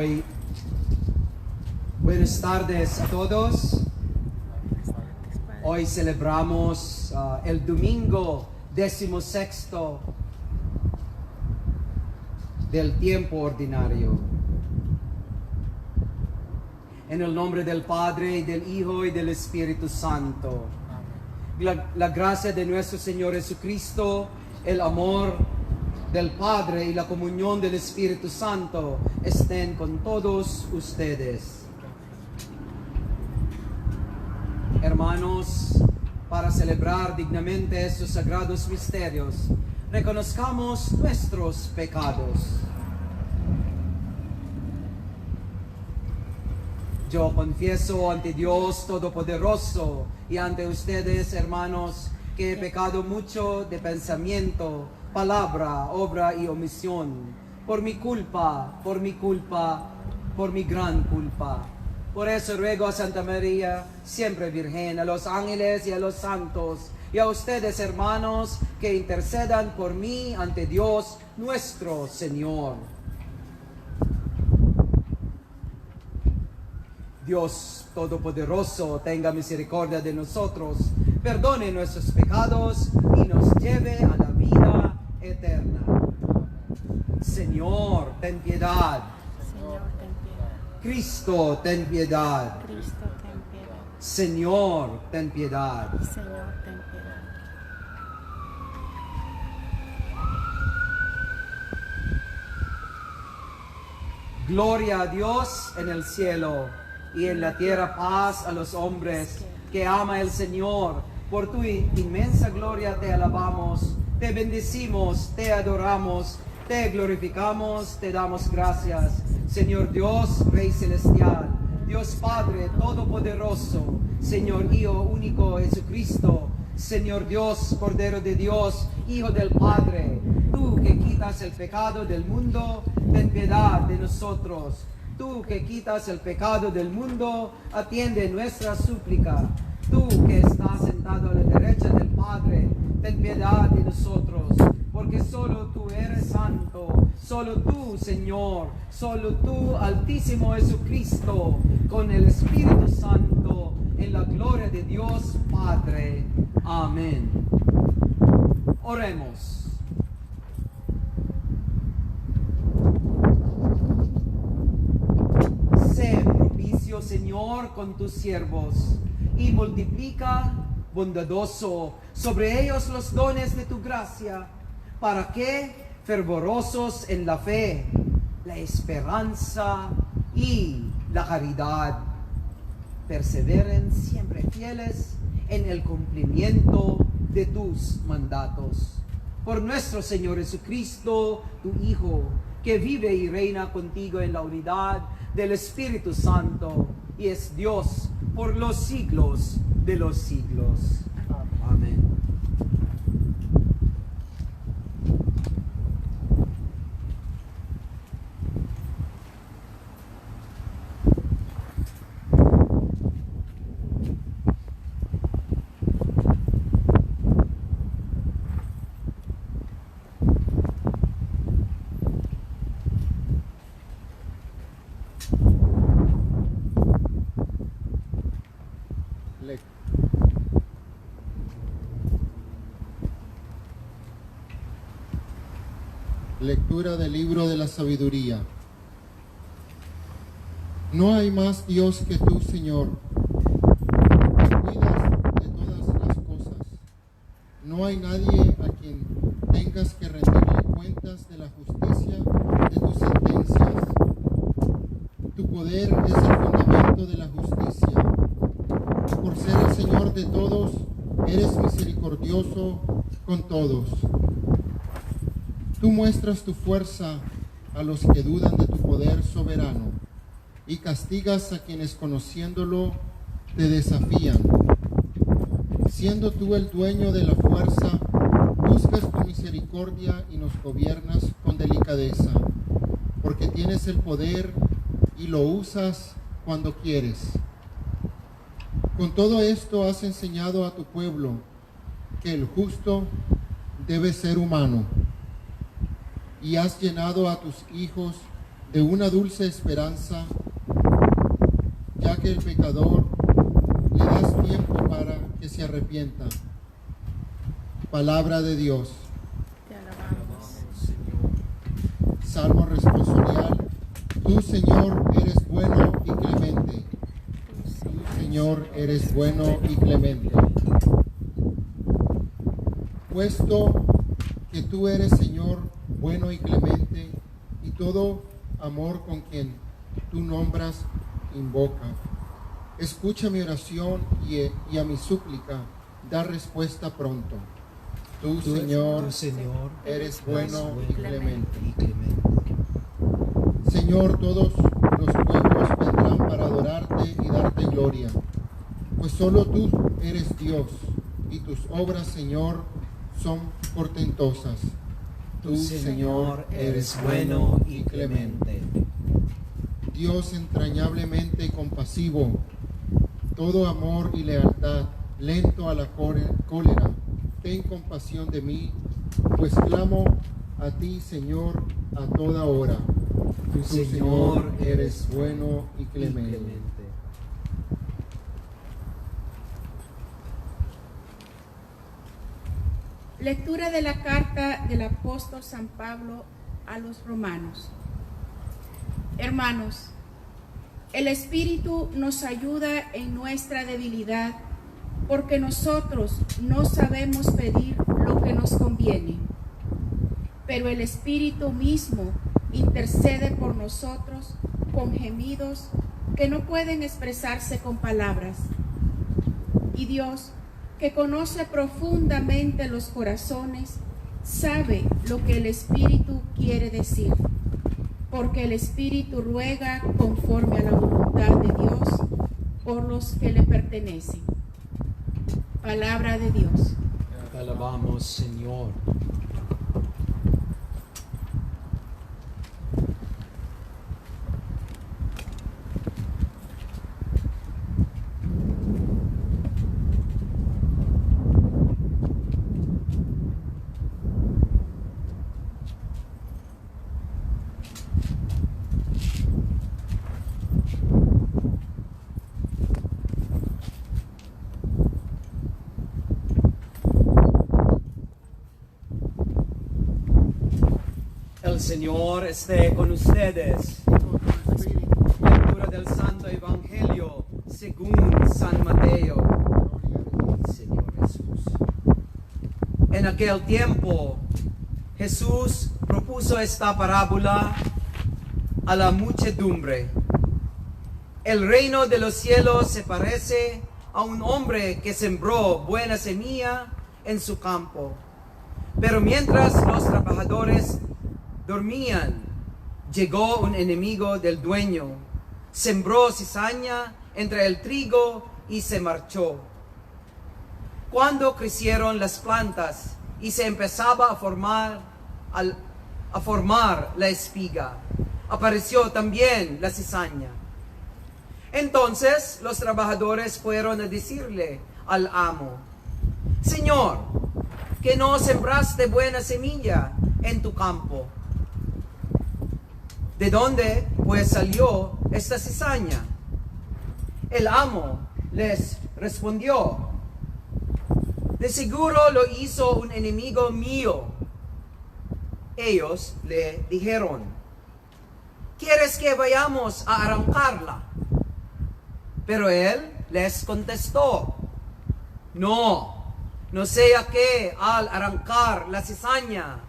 Hoy, buenas tardes a todos. Hoy celebramos el domingo 16 del tiempo ordinario. En el nombre del Padre, y del Hijo, y del Espíritu Santo. La gracia de nuestro Señor Jesucristo, el amor del Padre y la comunión del Espíritu Santo estén con todos ustedes. Hermanos, para celebrar dignamente estos sagrados misterios, reconozcamos nuestros pecados. Yo confieso ante Dios Todopoderoso y ante ustedes, hermanos, que he pecado mucho de pensamiento, palabra, obra y omisión, por mi gran culpa. Por eso ruego a Santa María, siempre Virgen, a los ángeles y a los santos, y a ustedes, hermanos, que intercedan por mí ante Dios nuestro Señor. Dios Todopoderoso, tenga misericordia de nosotros, perdone nuestros pecados y nos lleve a la vida eterna. Señor, ten piedad. Señor, ten piedad. Cristo, ten piedad. Cristo, ten piedad. Señor, ten piedad. Señor, ten piedad. Gloria a Dios en el cielo y en la tierra paz a los hombres que ama el Señor. Por tu inmensa gloria te alabamos, te bendecimos, te adoramos, te glorificamos, te damos gracias. Señor Dios, Rey Celestial, Dios Padre Todopoderoso, Señor Hijo único Jesucristo, Señor Dios, Cordero de Dios, Hijo del Padre, tú que quitas el pecado del mundo, ten piedad de nosotros. Tú que quitas el pecado del mundo, atiende nuestra súplica. Tú que estás sentado a la derecha del Padre, ten piedad de nosotros, porque solo tú eres santo, solo tú, Señor, solo tú, Altísimo Jesucristo, con el Espíritu Santo, en la gloria de Dios Padre. Amén. Oremos. Sé propicio, Señor, con tus siervos, y multiplica bondadoso sobre ellos los dones de tu gracia, para que, fervorosos en la fe, la esperanza y la caridad, perseveren siempre fieles en el cumplimiento de tus mandatos. Por nuestro Señor Jesucristo, tu Hijo, que vive y reina contigo en la unidad del Espíritu Santo, y es Dios por los siglos de los siglos. Amén. Lectura del libro de la sabiduría. No hay más Dios que tú, Señor. Cuidas de todas las cosas. No hay nadie a quien tengas que rendirle cuentas de la justicia de tus sentencias. Tu poder es el fundamento de la justicia. Por ser el Señor de todos, eres misericordioso con todos. Tú muestras tu fuerza a los que dudan de tu poder soberano y castigas a quienes conociéndolo te desafían. Siendo tú el dueño de la fuerza, buscas tu misericordia y nos gobiernas con delicadeza, porque tienes el poder y lo usas cuando quieres. Con todo esto has enseñado a tu pueblo que el justo debe ser humano, y has llenado a tus hijos de una dulce esperanza, ya que el pecador le das tiempo para que se arrepienta. Palabra de Dios. Te alabamos. Salmo responsorial. Tú, Señor, eres bueno y clemente. Tú, Señor, eres bueno y clemente. Puesto que tú eres, Señor, bueno y clemente, y todo amor con quien tú nombras invoca. Escucha mi oración y a mi súplica da respuesta pronto. Tú, Señor, eres bueno y clemente. Señor, todos los pueblos vendrán para adorarte y darte gloria, pues solo tú eres Dios, y tus obras, Señor, son portentosas. Tú, Señor, eres bueno y clemente. Dios entrañablemente compasivo, todo amor y lealtad, lento a la cólera, ten compasión de mí, pues clamo a ti, Señor, a toda hora. Tú, Señor, eres bueno y clemente. Lectura de la carta del apóstol San Pablo a los romanos. Hermanos, el Espíritu nos ayuda en nuestra debilidad, porque nosotros no sabemos pedir lo que nos conviene, pero el Espíritu mismo intercede por nosotros con gemidos que no pueden expresarse con palabras. Y Dios, que conoce profundamente los corazones, sabe lo que el Espíritu quiere decir, porque el Espíritu ruega conforme a la voluntad de Dios por los que le pertenecen. Palabra de Dios. Te alabamos, Señor. El Señor esté con ustedes. Lectura del Santo Evangelio según San Mateo. Señor Jesús. En aquel tiempo, Jesús propuso esta parábola a la muchedumbre. El reino de los cielos se parece a un hombre que sembró buena semilla en su campo. Pero mientras los trabajadores dormían, llegó un enemigo del dueño, sembró cizaña entre el trigo y se marchó. Cuando crecieron las plantas y se empezaba a formar la espiga, apareció también la cizaña. Entonces los trabajadores fueron a decirle al amo: Señor, ¿que no sembraste buena semilla en tu campo? ¿De dónde pues salió esta cizaña? El amo les respondió: de seguro lo hizo un enemigo mío. Ellos le dijeron: ¿quieres que vayamos a arrancarla? Pero él les contestó: no sea que al arrancar la cizaña,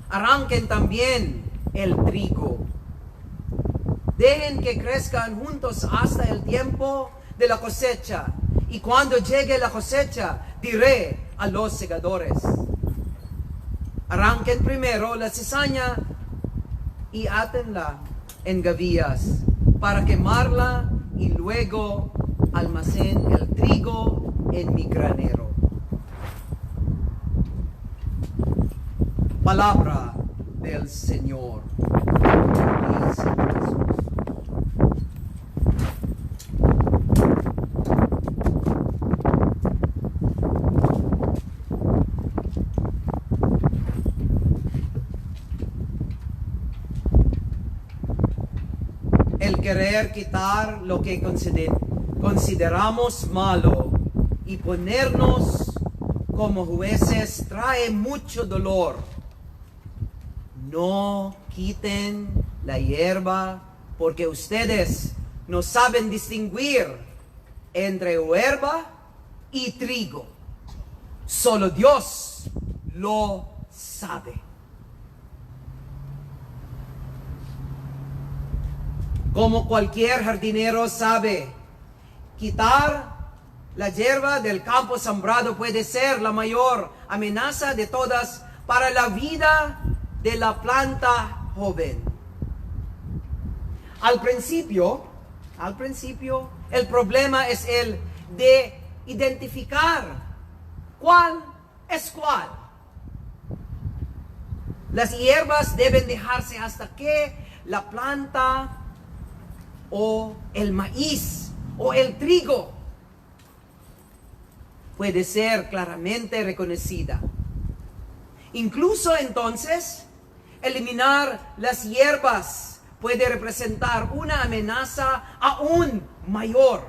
arranquen también el trigo. Dejen que crezcan juntos hasta el tiempo de la cosecha, y cuando llegue la cosecha, diré a los segadores: arranquen primero la cizaña y átenla en gavillas para quemarla, y luego almacén el trigo en mi granero. Palabra del Señor. querer quitar lo que consideramos malo y ponernos como jueces trae mucho dolor. No quiten la hierba, porque ustedes no saben distinguir entre hierba y trigo. Solo Dios lo sabe. Como cualquier jardinero sabe, quitar la hierba del campo sembrado puede ser la mayor amenaza de todas para la vida de la planta joven. Al principio, el problema es el de identificar cuál es cuál. Las hierbas deben dejarse hasta que la planta o el maíz o el trigo puede ser claramente reconocida. Incluso entonces, eliminar las hierbas puede representar una amenaza aún mayor.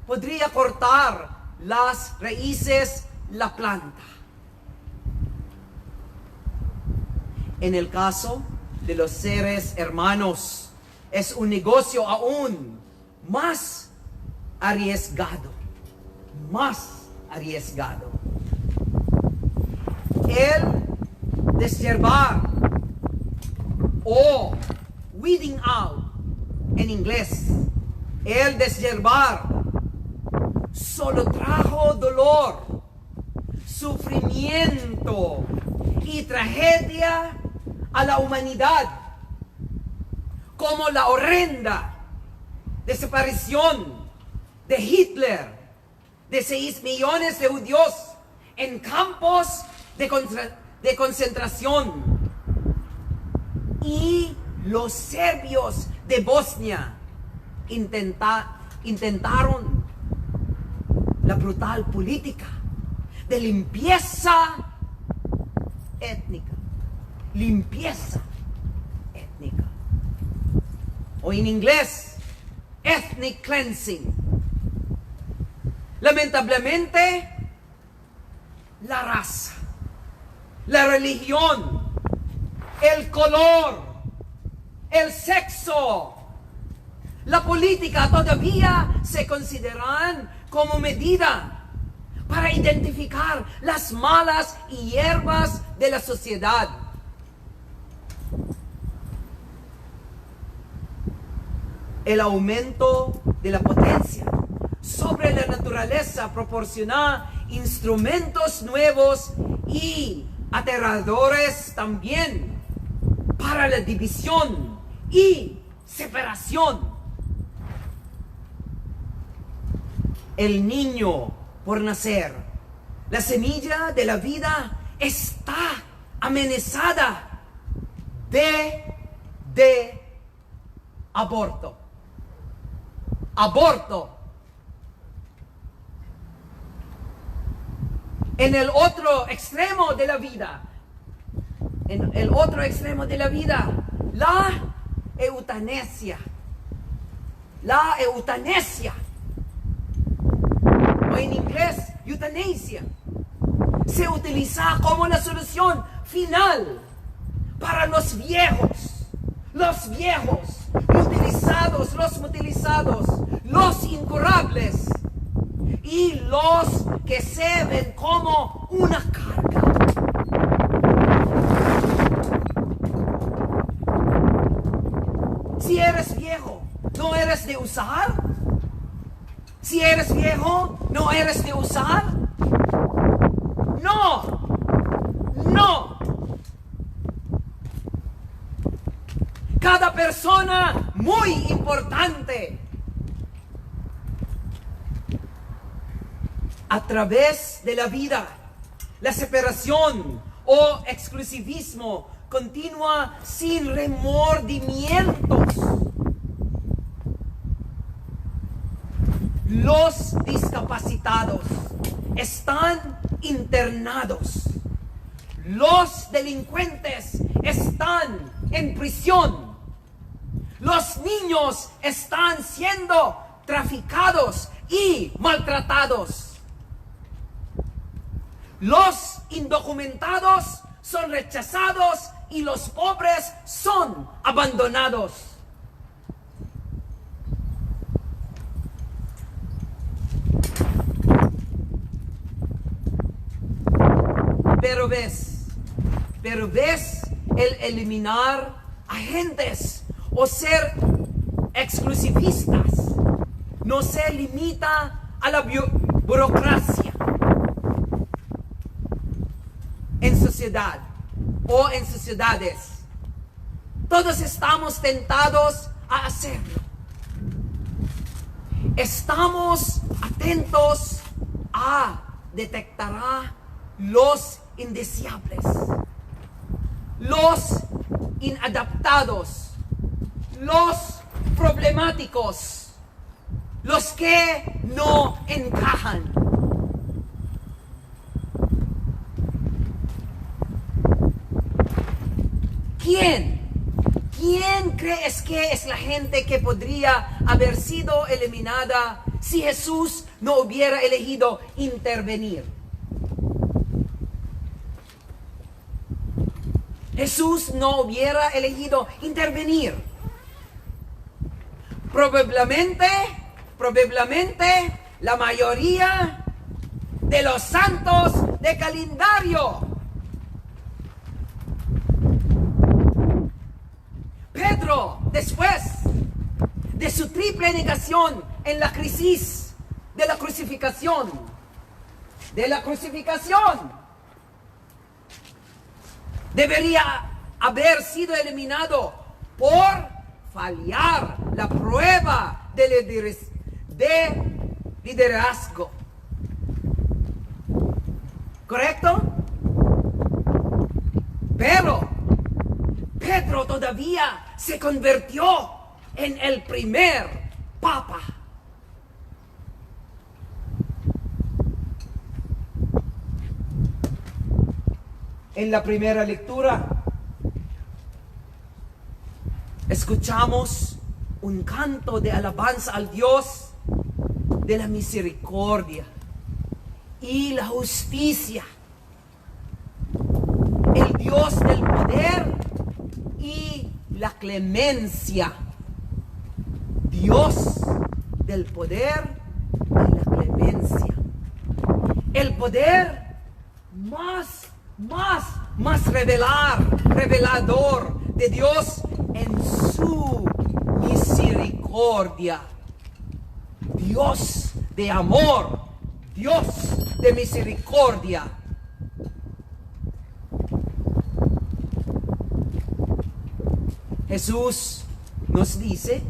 Podría cortar las raíces la planta. En el caso de los seres hermanos, es un negocio aún más arriesgado. El deshiervar o weeding out en inglés, el deshiervar solo trajo dolor, sufrimiento y tragedia a la humanidad, como la horrenda desaparición de Hitler de 6 millones de judíos en campos de concentración, y los serbios de Bosnia intentaron la brutal política de limpieza étnica. O en inglés, ethnic cleansing. Lamentablemente, la raza, la religión, el color, el sexo, la política todavía se consideran como medida para identificar las malas hierbas de la sociedad. El aumento de la potencia sobre la naturaleza proporciona instrumentos nuevos y aterradores también para la división y separación. El niño por nacer, la semilla de la vida, está amenazada de aborto. En el otro extremo de la vida, la eutanasia. O en inglés, eutanasia, se utiliza como la solución final para los viejos, los mutilizados, los incurables y los que se ven como una carga. Si eres viejo, ¿no eres de usar? Si eres viejo, ¿no eres de usar? No. Cada persona muy importante. A través de la vida, la separación o exclusivismo continúa sin remordimientos. Los discapacitados están internados. Los delincuentes están en prisión. Los niños están siendo traficados y maltratados. Los indocumentados son rechazados y los pobres son abandonados. Pero ves el eliminar agentes o ser exclusivistas no se limita a la burocracia en sociedad o en sociedades. Todos estamos tentados a hacerlo. Estamos atentos a detectar los indeseables, los inadaptados, los problemáticos, los que no encajan. ¿Quién crees que es la gente que podría haber sido eliminada si Jesús no hubiera elegido intervenir? Jesús no hubiera elegido intervenir. Probablemente la mayoría de los santos de calendario. Pedro, después de su triple negación en la crisis de la crucificación, debería haber sido eliminado por fallar la prueba de liderazgo. ¿Correcto? Pero Pedro todavía se convirtió en el primer papa. En la primera lectura escuchamos un canto de alabanza al Dios de la misericordia y la justicia, el Dios del poder y la clemencia. Dios del poder y la clemencia. El poder más revelador de Dios en su misericordia. Dios de amor, Dios de misericordia. Jesús nos dice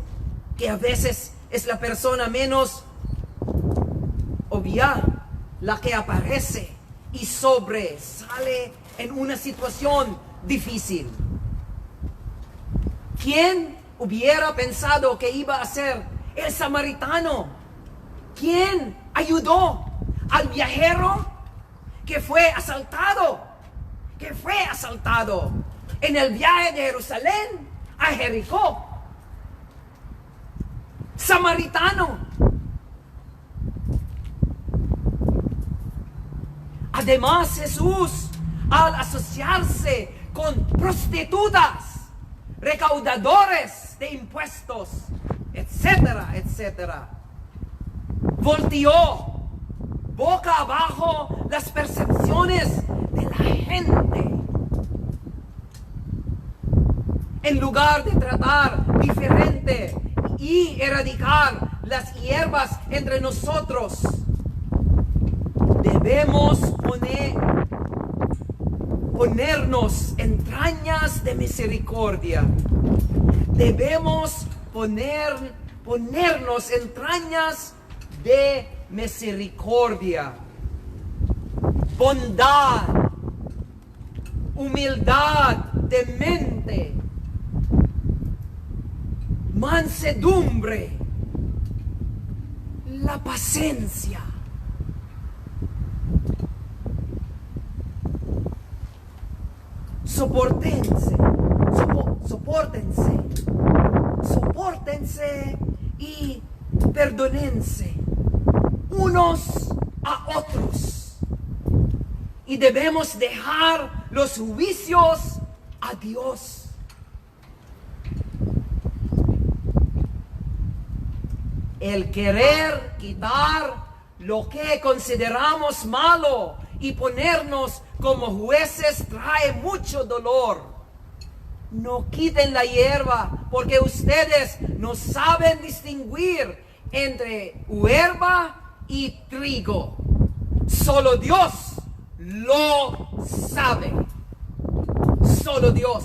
que a veces es la persona menos obvia la que aparece y sobresale en una situación difícil. ¿Quién hubiera pensado que iba a ser el samaritano? ¿Quién ayudó al viajero que fue asaltado en el viaje de Jerusalén a Jericó? Samaritano. Además, Jesús, al asociarse con prostitutas, recaudadores de impuestos, etcétera, volteó boca abajo las percepciones de la gente. En lugar de tratar diferente y erradicar las hierbas entre nosotros, debemos ponernos entrañas de misericordia. Debemos ponernos entrañas de misericordia, bondad, humildad de mente, mansedumbre, la paciencia. Sopórtense Sopórtense y perdónense unos a otros. Y debemos dejar los juicios a Dios. El querer quitar lo que consideramos malo y ponernos como jueces trae mucho dolor. No quiten la hierba, porque ustedes no saben distinguir entre hierba y trigo. Solo Dios lo sabe. Solo Dios.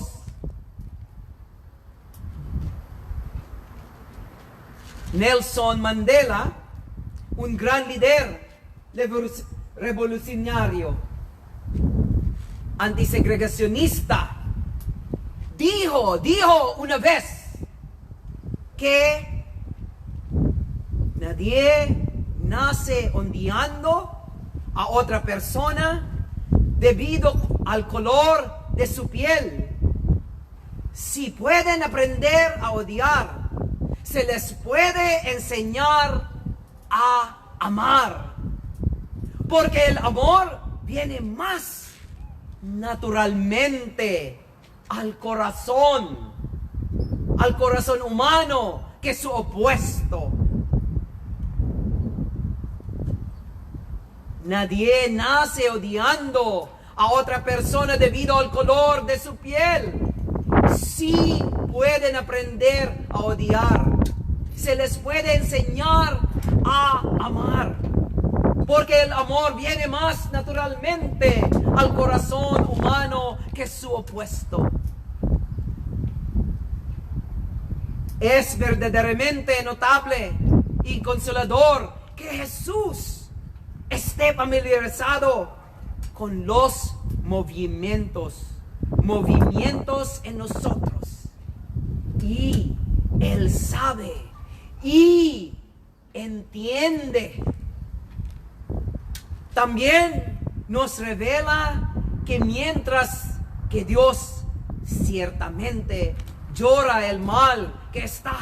Nelson Mandela, un gran líder revolucionario, antisegregacionista, dijo una vez que nadie nace odiando a otra persona debido al color de su piel. Si pueden aprender a odiar, se les puede enseñar a amar. Porque el amor viene más naturalmente al corazón humano que su opuesto. Nadie nace odiando a otra persona debido al color de su piel. Sí pueden aprender a odiar. Se les puede enseñar a amar. Porque el amor viene más naturalmente al corazón humano que su opuesto. Es verdaderamente notable y consolador que Jesús esté familiarizado con los movimientos en nosotros. Y Él sabe y entiende. También nos revela que mientras que Dios ciertamente llora el mal que está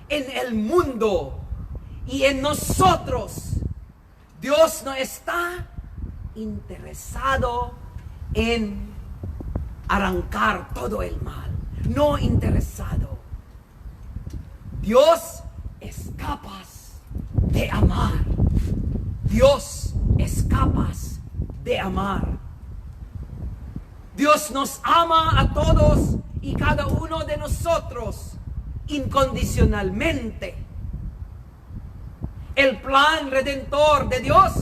en el mundo y en nosotros, Dios no está interesado en arrancar todo el mal. No interesado. Dios es capaz de amar. Dios es capaz de amar. Dios nos ama a todos y cada uno de nosotros incondicionalmente. El plan redentor de Dios,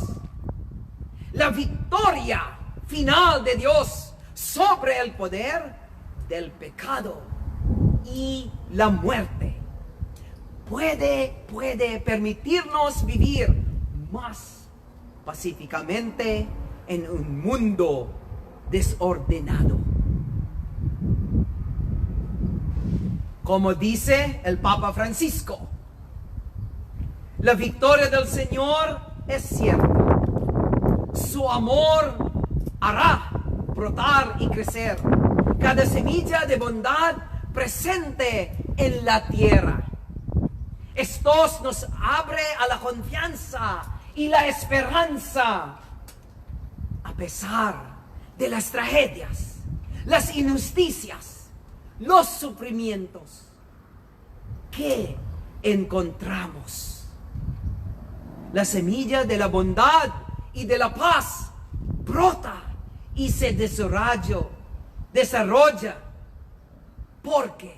la victoria final de Dios sobre el poder del pecado y la muerte, puede permitirnos vivir más pacíficamente en un mundo desordenado. Como dice el Papa Francisco, la victoria del Señor es cierta. Su amor hará brotar y crecer cada semilla de bondad presente en la tierra. Esto nos abre a la confianza y la esperanza, a pesar de las tragedias, las injusticias, los sufrimientos que encontramos. La semilla de la bondad y de la paz brota y se desarrolla porque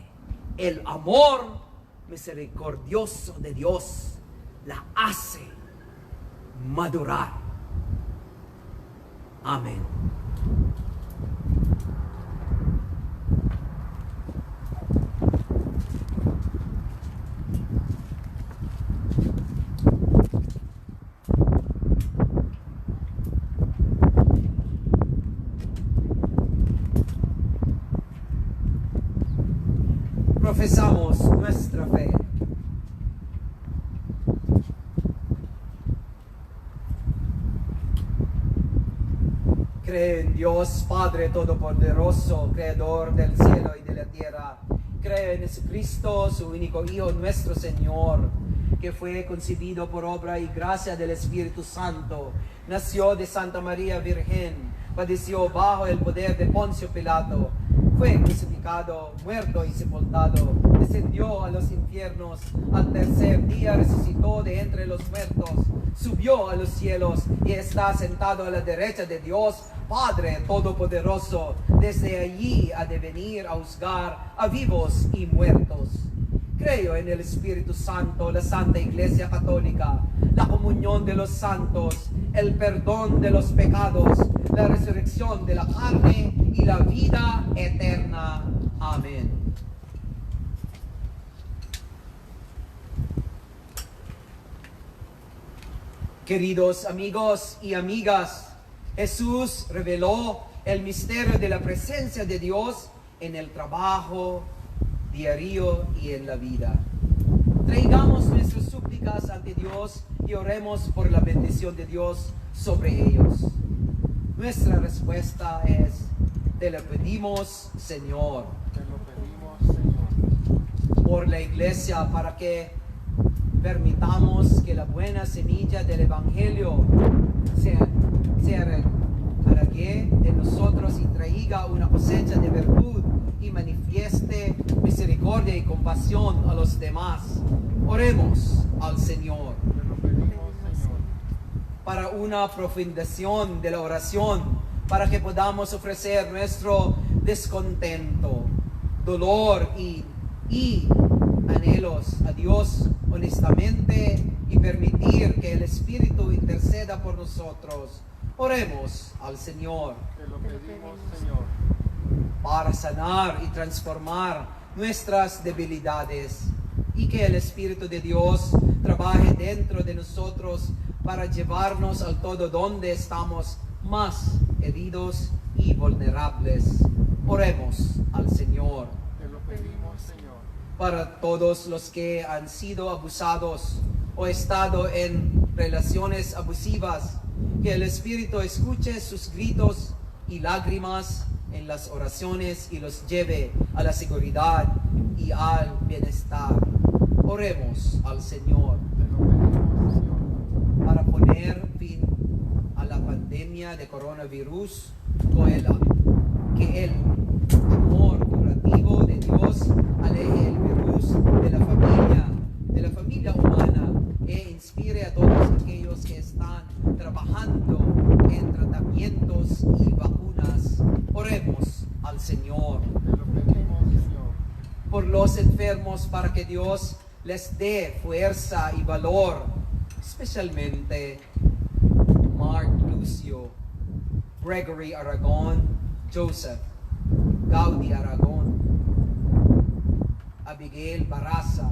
el amor misericordioso de Dios la hace madurar. Amén. Profesamos nuestra fe. Creo en Dios Padre Todopoderoso, Creador del cielo y de la tierra, Creo en Jesucristo, su único Hijo, nuestro Señor, que fue concebido por obra y gracia del Espíritu Santo, nació de Santa María Virgen, padeció bajo el poder de Poncio Pilato, fue crucificado, muerto y sepultado, descendió a los infiernos, al tercer día resucitó de entre los muertos, subió a los cielos y está sentado a la derecha de Dios, Padre Todopoderoso. Desde allí ha de venir a juzgar a vivos y muertos. Creo en el Espíritu Santo, la Santa Iglesia Católica, la comunión de los santos, el perdón de los pecados, la resurrección de la carne y la vida eterna. Amén. Queridos amigos y amigas, Jesús reveló el misterio de la presencia de Dios en el trabajo diario y en la vida. Traigamos nuestras súplicas ante Dios y oremos por la bendición de Dios sobre ellos. Nuestra respuesta es: te lo pedimos, Señor. Te lo pedimos, Señor. Por la Iglesia, para que permitamos que la buena semilla del Evangelio se arraigue en nosotros y traiga una cosecha de virtud y manifieste misericordia y compasión a los demás. Oremos al Señor. Te lo pedimos, Señor. Para una profundización de la oración, para que podamos ofrecer nuestro descontento, dolor y anhelos a Dios honestamente y permitir que el Espíritu interceda por nosotros. Oremos al Señor. Te lo pedimos, Señor. Para sanar y transformar nuestras debilidades y que el Espíritu de Dios trabaje dentro de nosotros para llevarnos al todo donde estamos más heridos y vulnerables. Oremos al Señor. Te lo pedimos, Señor. Para todos los que han sido abusados o estado en relaciones abusivas, que el Espíritu escuche sus gritos y lágrimas en las oraciones y los lleve a la seguridad y al bienestar. Oremos al Señor. Te lo pedimos, Señor. Para poner fin a la pandemia de coronavirus, que el amor curativo de Dios aleje el virus de la familia humana e inspire a todos aquellos que están trabajando en tratamientos y vacunas. Oremos al Señor. Te lo pedimos, Señor. Por los enfermos, para que Dios les dé fuerza y valor, especialmente Mark Lucio, Gregory Aragon, Joseph, Gaudi Aragon, Abigail Barraza,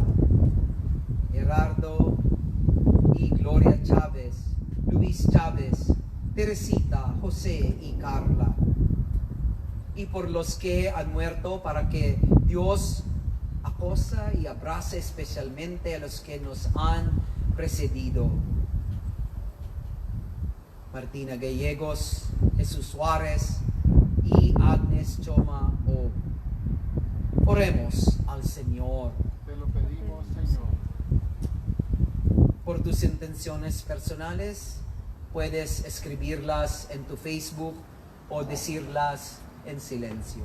Gerardo y Gloria Chávez, Luis Chávez, Teresita, José y Carla. Y por los que han muerto, para que Dios acosa y abrace especialmente a los que nos han precedido. Martina Gallegos, Jesús Suárez y Agnes Choma O. Oremos al Señor. Te lo pedimos, Señor. Por tus intenciones personales, puedes escribirlas en tu Facebook o decirlas en silencio.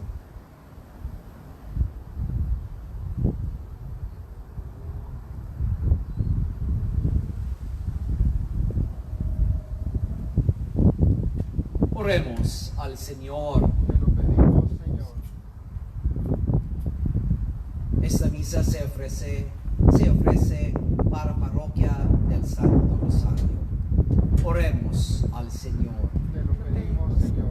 Oremos al Señor. Te lo pedimos, Señor. Esta misa se ofrece para Parroquia del Santo Rosario. Oremos al Señor. Te lo pedimos, Señor.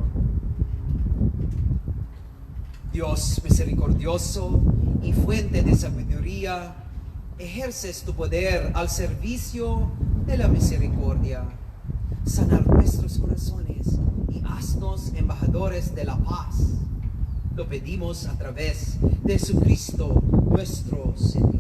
Dios misericordioso y fuente de sabiduría, ejerces tu poder al servicio de la misericordia. Sanar nuestros corazones y haznos embajadores de la paz. Lo pedimos a través de Jesucristo nuestro Señor.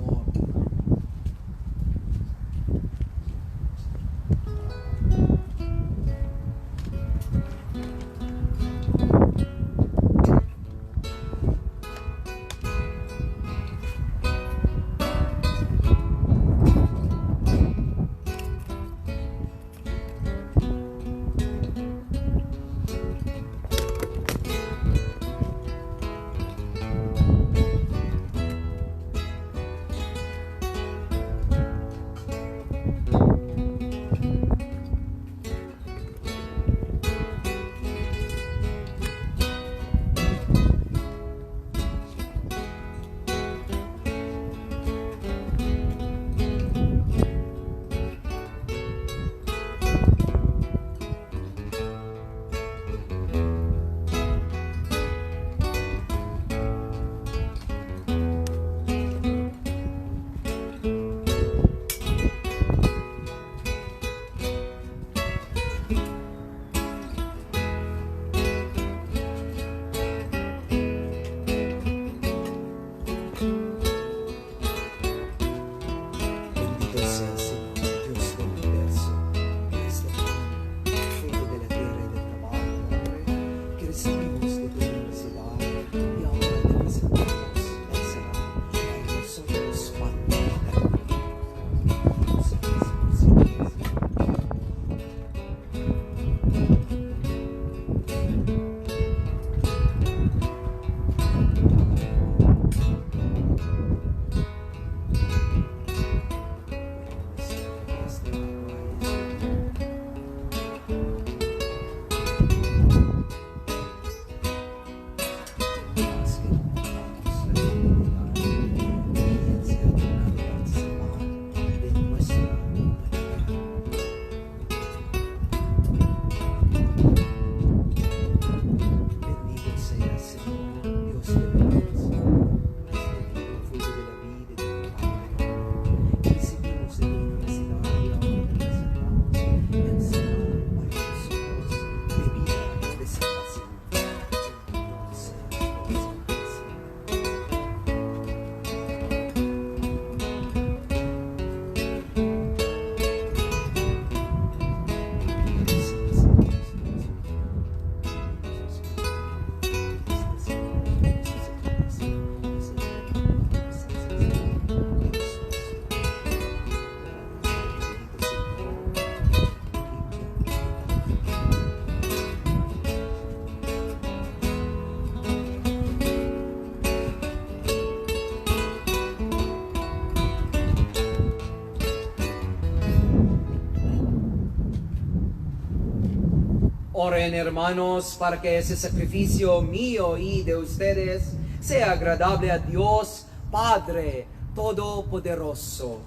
Oren, hermanos, para que ese sacrificio mío y de ustedes sea agradable a Dios Padre Todopoderoso,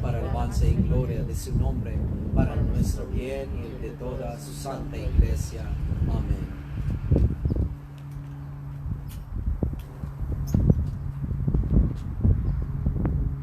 para alabanza y gloria de su nombre, para nuestro bien y el de toda su santa iglesia. Amén.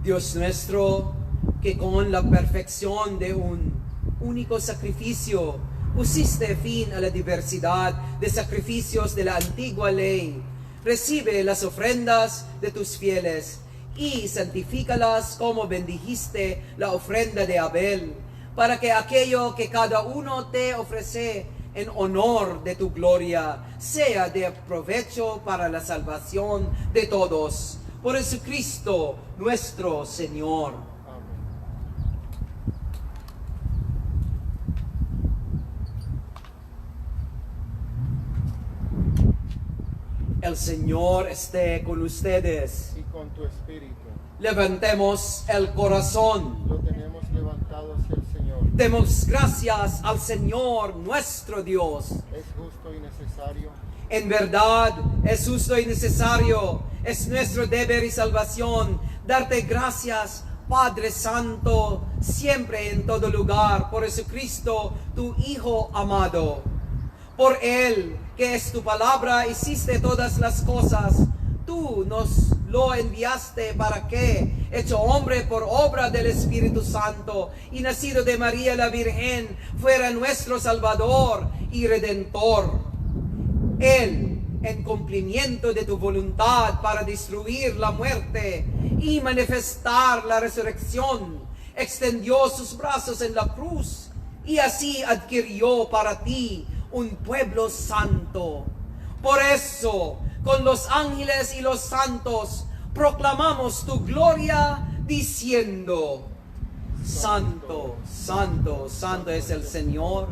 Dios nuestro, que con la perfección de un único sacrificio pusiste fin a la diversidad de sacrificios de la antigua ley, recibe las ofrendas de tus fieles y santifícalas como bendijiste la ofrenda de Abel, para que aquello que cada uno te ofrece en honor de tu gloria sea de provecho para la salvación de todos. Por Jesucristo nuestro Señor. El Señor esté con ustedes. Y con tu espíritu. Levantemos el corazón. Lo tenemos levantado hacia el Señor. Demos gracias al Señor nuestro Dios. Es justo y necesario. En verdad, es justo y necesario. Es nuestro deber y salvación darte gracias, Padre Santo, siempre en todo lugar, por Jesucristo, tu Hijo amado. Por Él, que es tu palabra, hiciste todas las cosas. Tú nos lo enviaste para que, hecho hombre por obra del Espíritu Santo y nacido de María la Virgen, fuera nuestro Salvador y Redentor. Él, en cumplimiento de tu voluntad para destruir la muerte y manifestar la resurrección, extendió sus brazos en la cruz y así adquirió para ti un pueblo santo. Por eso, con los ángeles y los santos, proclamamos tu gloria diciendo: Santo, santo, santo es el Señor,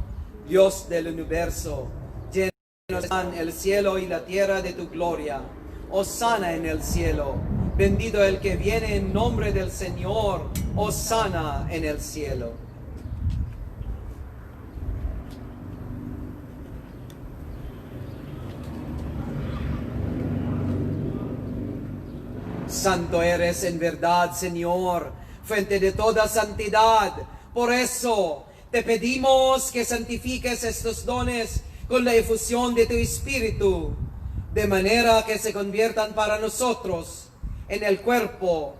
Dios del universo. Llenos están el cielo y la tierra de tu gloria. Hosana en el cielo. Bendito el que viene en nombre del Señor. Hosana en el cielo. Santo eres en verdad, Señor, fuente de toda santidad. Por eso te pedimos que santifiques estos dones con la efusión de tu Espíritu, de manera que se conviertan para nosotros en el cuerpo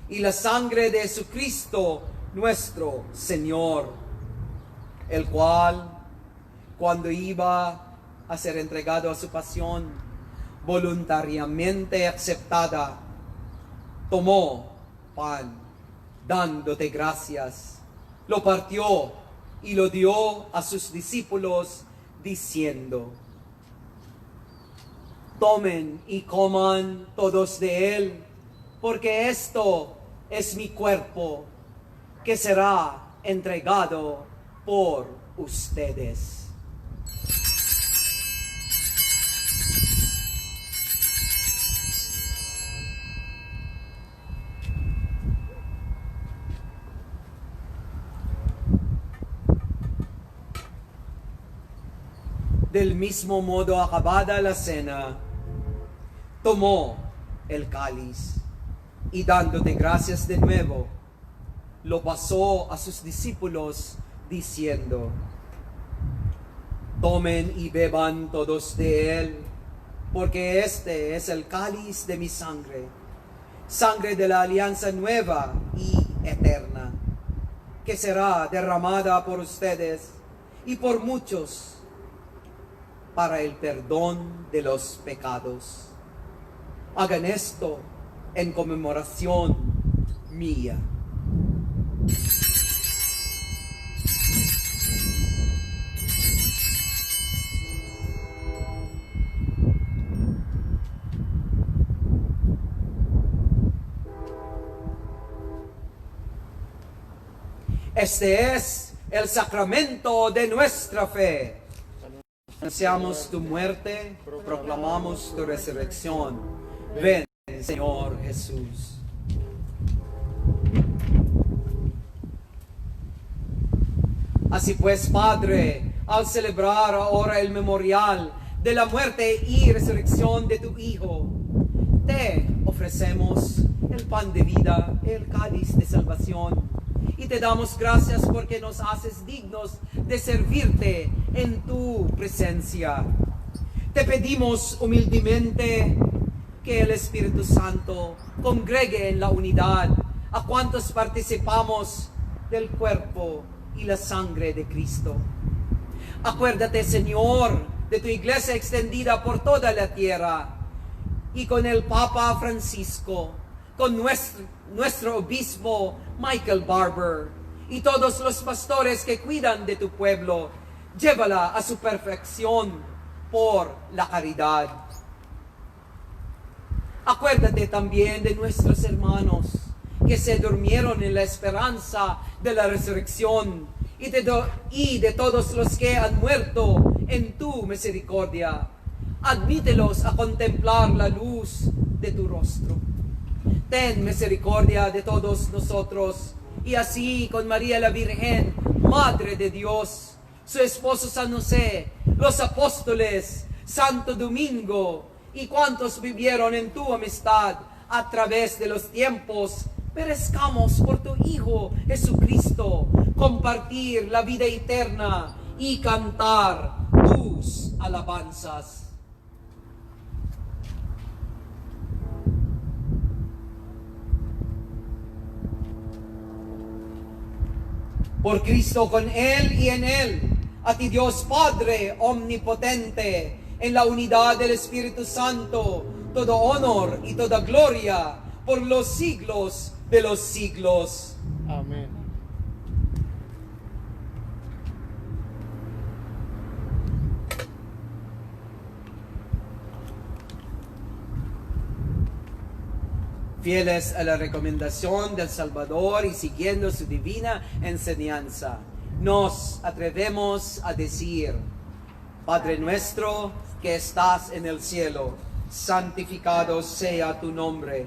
y la sangre de Jesucristo nuestro Señor, el cual, cuando iba a ser entregado a su pasión, voluntariamente aceptada, tomó pan, dándote gracias, lo partió y lo dio a sus discípulos, diciendo: tomen y coman todos de él, porque esto es mi cuerpo, que será entregado por ustedes. Del mismo modo, acabada la cena, tomó el cáliz y dándote gracias de nuevo, lo pasó a sus discípulos diciendo: tomen y beban todos de él, porque este es el cáliz de mi sangre, sangre de la alianza nueva y eterna, que será derramada por ustedes y por muchos para el perdón de los pecados. Hagan esto en conmemoración mía. Este es el sacramento de nuestra fe. Anunciamos tu muerte, proclamamos tu resurrección. Ven, Señor Jesús. Así pues, Padre, al celebrar ahora el memorial de la muerte y resurrección de tu Hijo, te ofrecemos el pan de vida, el cáliz de salvación, y te damos gracias porque nos haces dignos de servirte en tu presencia. Te pedimos humildemente que el Espíritu Santo congregue en la unidad a cuantos participamos del cuerpo y la sangre de Cristo. Acuérdate, Señor, de tu iglesia extendida por toda la tierra, y con el Papa Francisco, con nuestro obispo Michael Barber, y todos los pastores que cuidan de tu pueblo. Llévala a su perfección por la caridad. Acuérdate también de nuestros hermanos que se durmieron en la esperanza de la resurrección, y de todos los que han muerto en tu misericordia. Admítelos a contemplar la luz de tu rostro. Ten misericordia de todos nosotros, y así con María la Virgen, Madre de Dios, su esposo San José, los apóstoles, Santo Domingo, y cuantos vivieron en tu amistad a través de los tiempos, merezcamos por tu Hijo Jesucristo compartir la vida eterna y cantar tus alabanzas. Por Cristo, con Él y en Él, a ti Dios Padre omnipotente, en la unidad del Espíritu Santo, todo honor y toda gloria por los siglos de los siglos. Amén. Fieles a la recomendación del Salvador y siguiendo su divina enseñanza, nos atrevemos a decir: Padre nuestro que estás en el cielo, santificado sea tu nombre.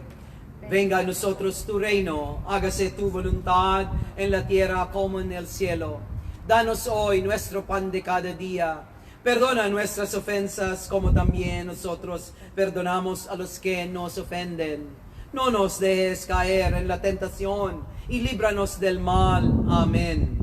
Venga a nosotros tu reino, hágase tu voluntad en la tierra como en el cielo. Danos hoy nuestro pan de cada día. Perdona nuestras ofensas como también nosotros perdonamos a los que nos ofenden. No nos dejes caer en la tentación y líbranos del mal. Amén.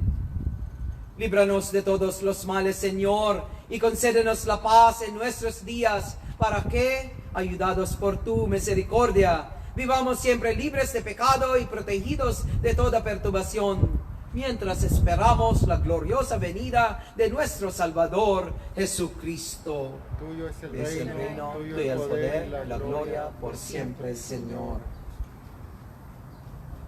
Líbranos de todos los males, Señor, y concédenos la paz en nuestros días, para que, ayudados por tu misericordia, vivamos siempre libres de pecado y protegidos de toda perturbación, mientras esperamos la gloriosa venida de nuestro Salvador Jesucristo. Tuyo es el Es el reino, reino, tuyo tuyo el el poder, poder, la gloria por siempre, Señor.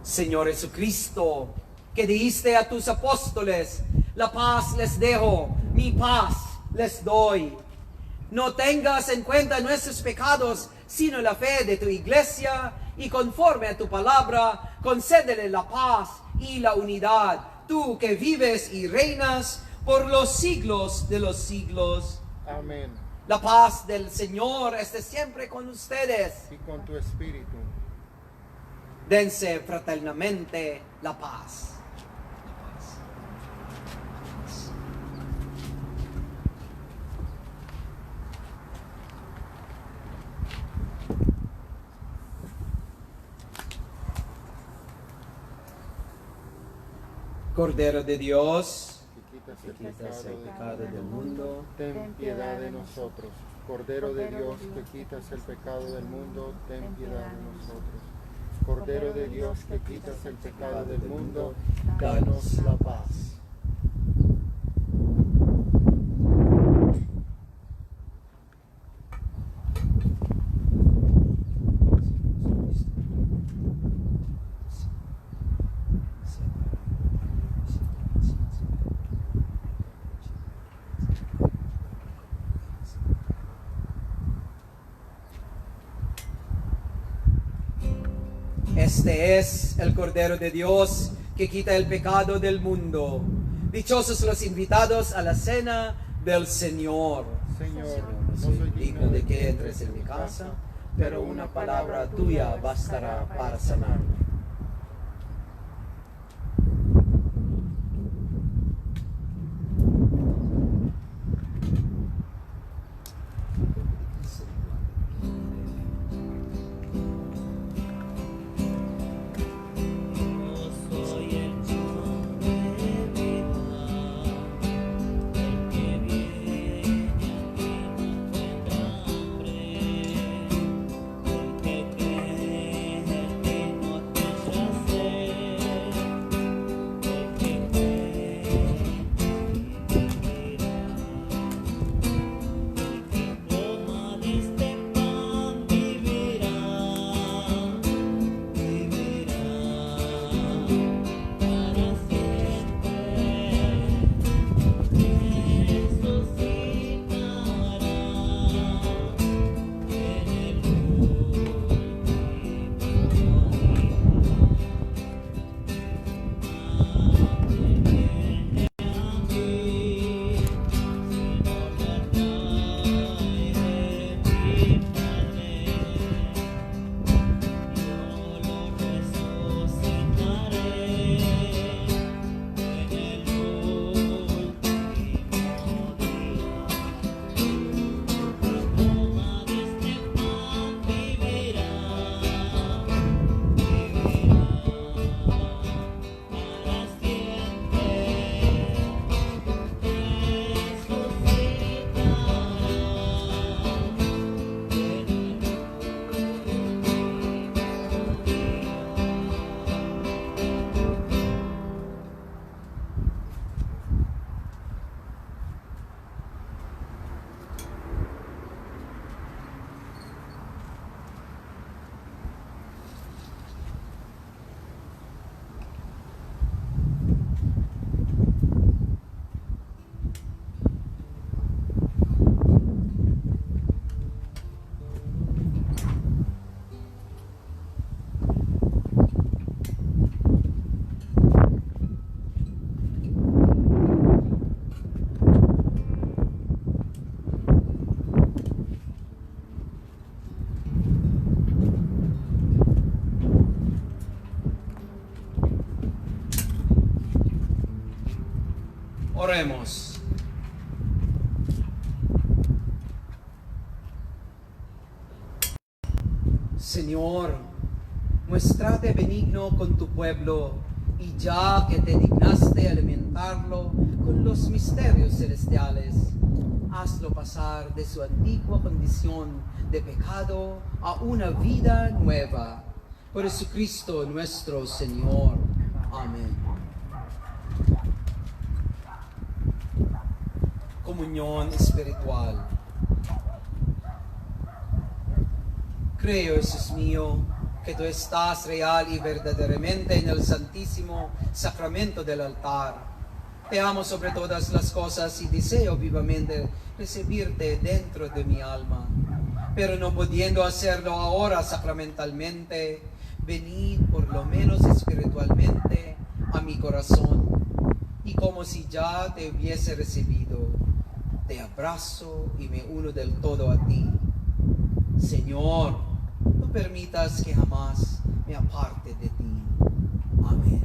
Señor Jesucristo, que dijiste a tus apóstoles: la paz les dejo, mi paz les doy. No tengas en cuenta nuestros pecados, sino la fe de tu iglesia, y conforme a tu palabra, concédele la paz y la unidad, tú que vives y reinas por los siglos de los siglos. Amén. La paz del Señor esté siempre con ustedes. Y con tu espíritu. Dense fraternalmente la paz. Cordero de Dios, Que que quitas el pecado pecado del mundo, ten piedad de nosotros. Cordero de Dios, que quitas el pecado del mundo, ten piedad de nosotros. Cordero de Dios, que quitas el pecado del mundo, danos la paz. Este es el Cordero de Dios que quita el pecado del mundo. Dichosos los invitados a la cena del Señor. Señor, No soy digno de que entres en mi casa, pero una palabra tuya bastará para sanarme. Señor, muéstrate benigno con tu pueblo, y ya que te dignaste alimentarlo con los misterios celestiales, hazlo pasar de su antigua condición de pecado a una vida nueva. Por Jesucristo nuestro Señor. Amén. Comunión espiritual. Creo, Jesús mío, que tú estás real y verdaderamente en el santísimo sacramento del altar. Te amo sobre todas las cosas y deseo vivamente recibirte dentro de mi alma. Pero no pudiendo hacerlo ahora sacramentalmente, venid por lo menos espiritualmente a mi corazón. Y como si ya te hubiese recibido, te abrazo y me uno del todo a ti. Señor, no permitas que jamás me aparte de ti. Amén.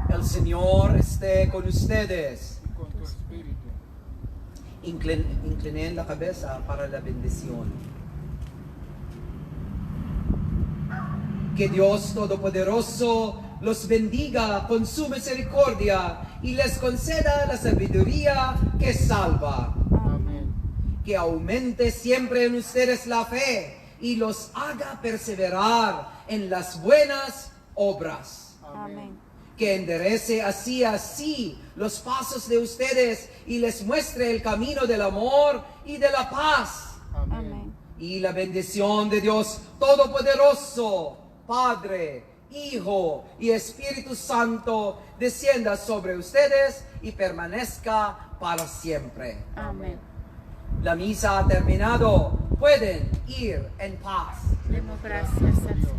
El Señor esté con ustedes. Y con tu espíritu. Inclinen la cabeza para la bendición. Que Dios Todopoderoso los bendiga con su misericordia y les conceda la sabiduría que salva. Amén. Que aumente siempre en ustedes la fe y los haga perseverar en las buenas obras. Amén. Que enderece así los pasos de ustedes y les muestre el camino del amor y de la paz. Amén. Y la bendición de Dios Todopoderoso, Padre, Hijo y Espíritu Santo, descienda sobre ustedes y permanezca para siempre. Amén. La misa ha terminado. Pueden ir en paz. Demos gracias al Señor.